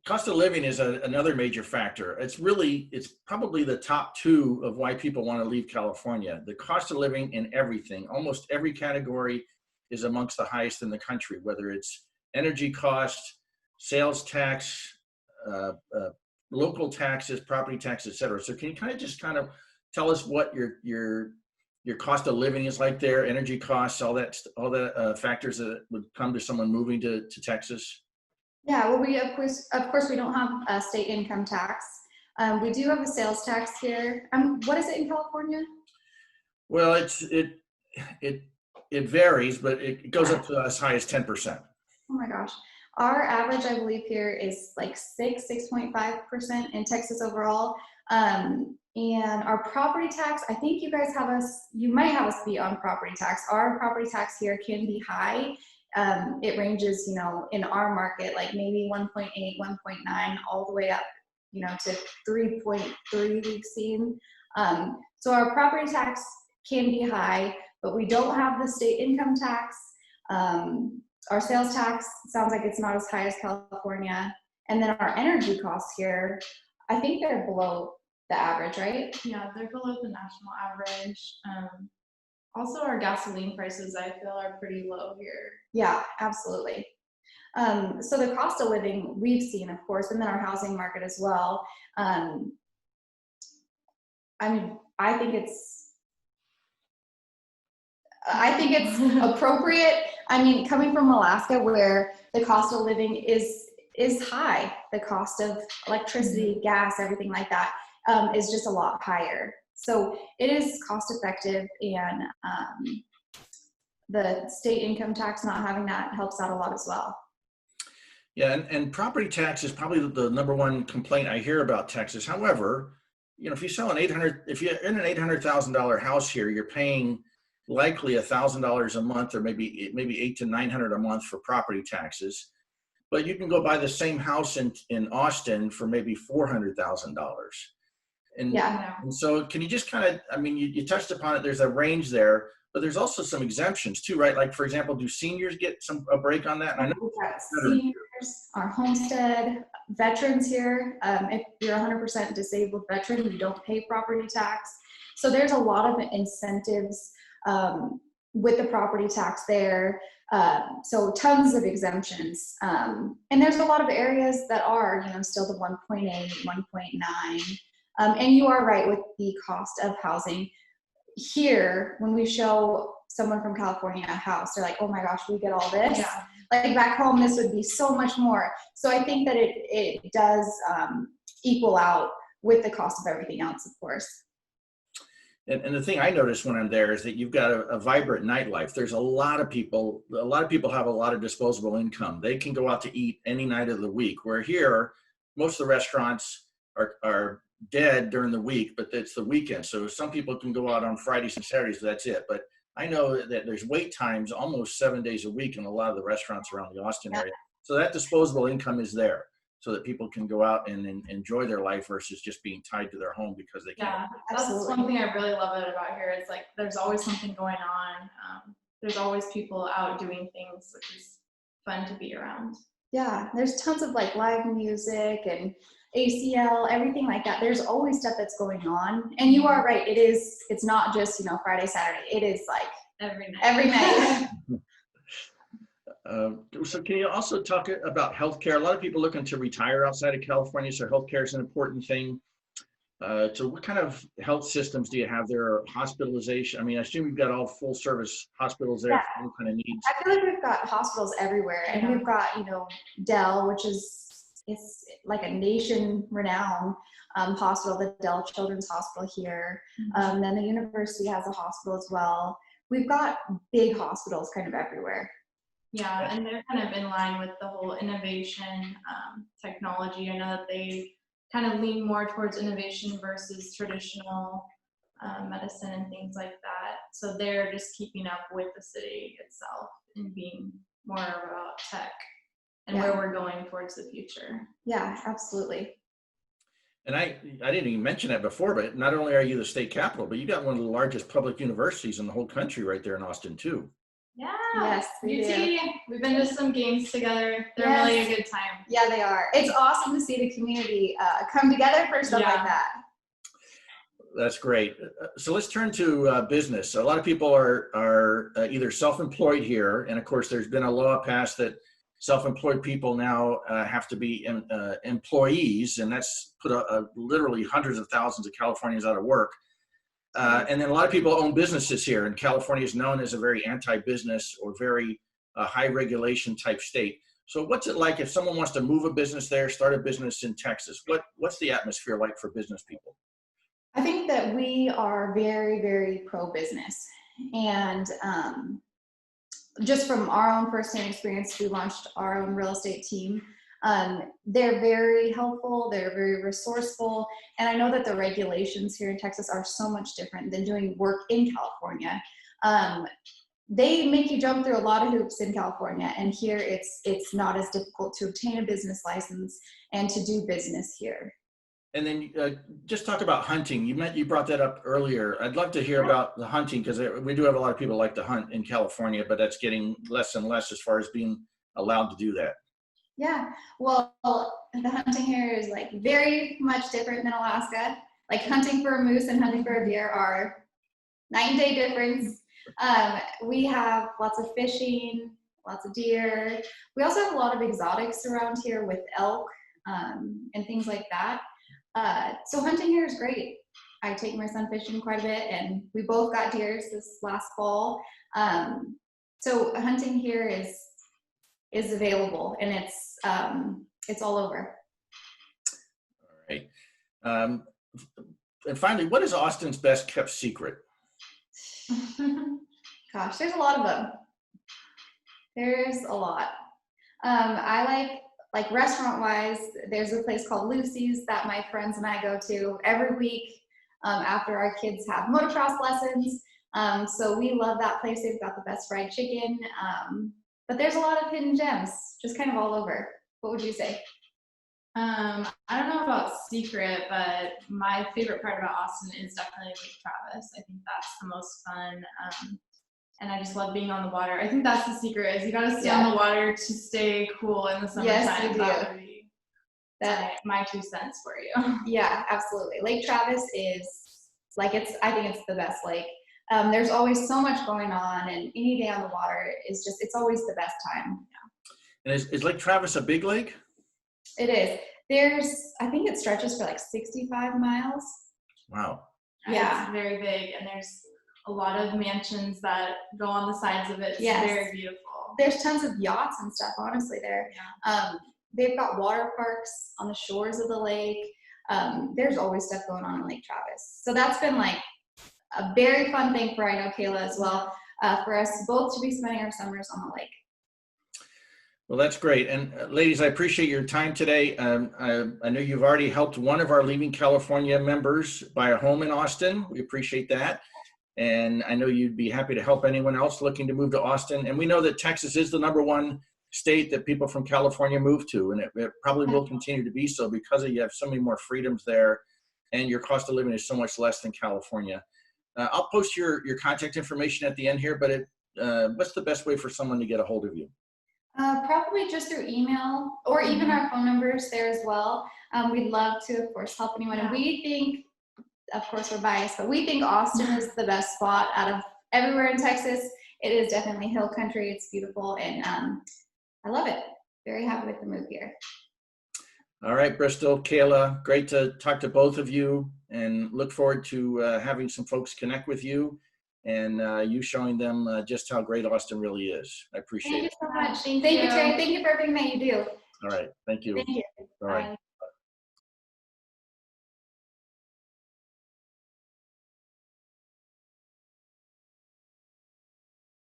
Cost of living is another major factor. It's probably the top two of why people want to leave California. The cost of living in everything, almost every category is amongst the highest in the country, whether it's energy costs, sales tax, uh, uh, local taxes, property tax, et cetera. So can you kind of tell us what your cost of living is like there, energy costs, all that factors that would come to someone moving to Texas? Yeah, well, we of course, we don't have a state income tax. We do have a sales tax here. What is it in California? Well, it it varies, but it goes Yeah. up to as high as 10%. Oh my gosh. Our average, I believe, here is like 6.5% in Texas overall. And our property tax, I think you might have us beat on property tax. Our property tax here can be high. It ranges, in our market, like maybe 1.8, 1.9, all the way up, to 3.3 we've seen. So our property tax can be high, but we don't have the state income tax. Our sales tax sounds like it's not as high as California. And then our energy costs here, I think they're below the average, right? Yeah, they're below the national average. Also, our gasoline prices, I feel, are pretty low here. Yeah, absolutely. So the cost of living we've seen, of course, and then our housing market as well. I think it's appropriate. Coming from Alaska, where the cost of living is high, the cost of electricity, gas, everything like that is just a lot higher. So it is cost effective, and the state income tax, not having that, helps out a lot as well. Yeah, and property tax is probably the number one complaint I hear about Texas. However, if you're in an $800,000 house here, you're paying likely $1,000 a month, or maybe $800 to $900 a month for property taxes. But you can go buy the same house in Austin for maybe $400,000. And so can you just you touched upon it, there's a range there, but there's also some exemptions too, right? Like, for example, do seniors get a break on that? And I know seniors, our homestead, veterans here, if you're 100% disabled veteran, you don't pay property tax. So there's a lot of incentives with the property tax there. So tons of exemptions. And there's a lot of areas that are, still the 1.8, 1.9. And you are right with the cost of housing. Here, when we show someone from California a house, they're like, oh my gosh, we get all this. Yeah. Like back home, this would be so much more. So I think that it does equal out with the cost of everything else, of course. And the thing I notice when I'm there is that you've got a vibrant nightlife. There's a lot of people have a lot of disposable income. They can go out to eat any night of the week, where here, most of the restaurants are dead during the week, but it's the weekend. So some people can go out on Fridays and Saturdays, that's it. But I know that there's wait times almost 7 days a week in a lot of the restaurants around the Austin area. So that disposable income is there, so that people can go out and enjoy their life versus just being tied to their home because they can't. Yeah, that's one thing I really love about here. It's like there's always something going on. There's always people out doing things, which is fun to be around. Yeah, there's tons of live music and ACL, everything like that. There's always stuff that's going on. And you are right. It's not just, Friday, Saturday. It is like every night. Every night. So can you also talk about healthcare? A lot of people looking to retire outside of California, so healthcare is an important thing. So what kind of health systems do you have there? Hospitalization? I assume you've got all full service hospitals there for all kind of needs. I feel like we've got hospitals everywhere, and we've got, Dell, which is like a nation renowned hospital, the Dell Children's Hospital here. Then the university has a hospital as well. We've got big hospitals kind of everywhere. Yeah, and they're kind of in line with the whole innovation, technology. I know that they kind of lean more towards innovation versus traditional medicine and things like that. So they're just keeping up with the city itself and being more about tech and where we're going towards the future. Yeah, absolutely. And I didn't even mention that before, but not only are you the state capital, but you got one of the largest public universities in the whole country right there in Austin too. Yeah. Yes, we do. UT, we've been to some games together. They're Yes. really a good time. Yeah, they are. It's awesome to see the community come together for stuff like Yeah. that. That's great. So let's turn to business. So a lot of people are either self-employed here, and of course, there's been a law passed that self-employed people now have to be employees, and that's put literally hundreds of thousands of Californians out of work. And then a lot of people own businesses here, and California is known as a very anti-business or very high regulation type state. So what's it like if someone wants to move a business there, start a business in Texas? What's the atmosphere like for business people? I think that we are very, very pro-business. And just from our own firsthand experience, we launched our own real estate team. They're very helpful, they're very resourceful, and I know that the regulations here in Texas are so much different than doing work in California. They make you jump through a lot of hoops in California, and here it's not as difficult to obtain a business license and to do business here. And then just talk about hunting. You brought that up earlier. I'd love to hear about the hunting, because we do have a lot of people like to hunt in California, but that's getting less and less as far as being allowed to do that. Yeah, well, the hunting here is like very much different than Alaska. Like hunting for a moose and hunting for a deer are night and day difference. We have lots of fishing, lots of deer. We also have a lot of exotics around here with elk and things like that. So hunting here is great. I take my son fishing quite a bit, and we both got deers this last fall. So hunting here is available, and it's all over. All right. And finally, what is Austin's best kept secret? Gosh, there's a lot of them. There's a lot. I like restaurant wise, there's a place called Lucy's that my friends and I go to every week after our kids have motocross lessons. So we love that place. They've got the best fried chicken. But there's a lot of hidden gems, just kind of all over. What would you say? I don't know about secret, but my favorite part about Austin is definitely Lake Travis. I think that's the most fun. And I just love being on the water. I think that's the secret, is you gotta stay on the water to stay cool in the summertime. Yes, you do. That would be my 2 cents for you. Yeah, absolutely. Lake Travis is like, I think it's the best lake. There's always so much going on, and any day on the water is it's always the best time. And is Lake Travis a big lake? It is. I think it stretches for like 65 miles. Wow. Yeah. It's very big, and there's a lot of mansions that go on the sides of it. It's very beautiful. There's tons of yachts and stuff, honestly, there. Yeah. They've got water parks on the shores of the lake. There's always stuff going on in Lake Travis. So that's been like a very fun thing for, I know, Kayla as well, for us both to be spending our summers on the lake. Well, that's great. And ladies, I appreciate your time today. I know you've already helped one of our Leaving California members buy a home in Austin. We appreciate that. And I know you'd be happy to help anyone else looking to move to Austin. And we know that Texas is the #1 state that people from California move to, and it probably will continue to be so, because you have so many more freedoms there, and your cost of living is so much less than California. I'll post your contact information at the end here, but what's the best way for someone to get a hold of you? Probably just through email, or even our phone numbers there as well. We'd love to, of course, help anyone. And we think, of course, we're biased, but we think Austin is the best spot out of everywhere in Texas. It is definitely hill country. It's beautiful, and I love it. Very happy with the move here. All right, Bristol, Kayla, great to talk to both of you, and look forward to having some folks connect with you, and you showing them just how great Austin really is. I appreciate it. Thank you so much. Thank you, Terry. Thank you for everything that you do. All right, thank you. Thank you. All right. Bye.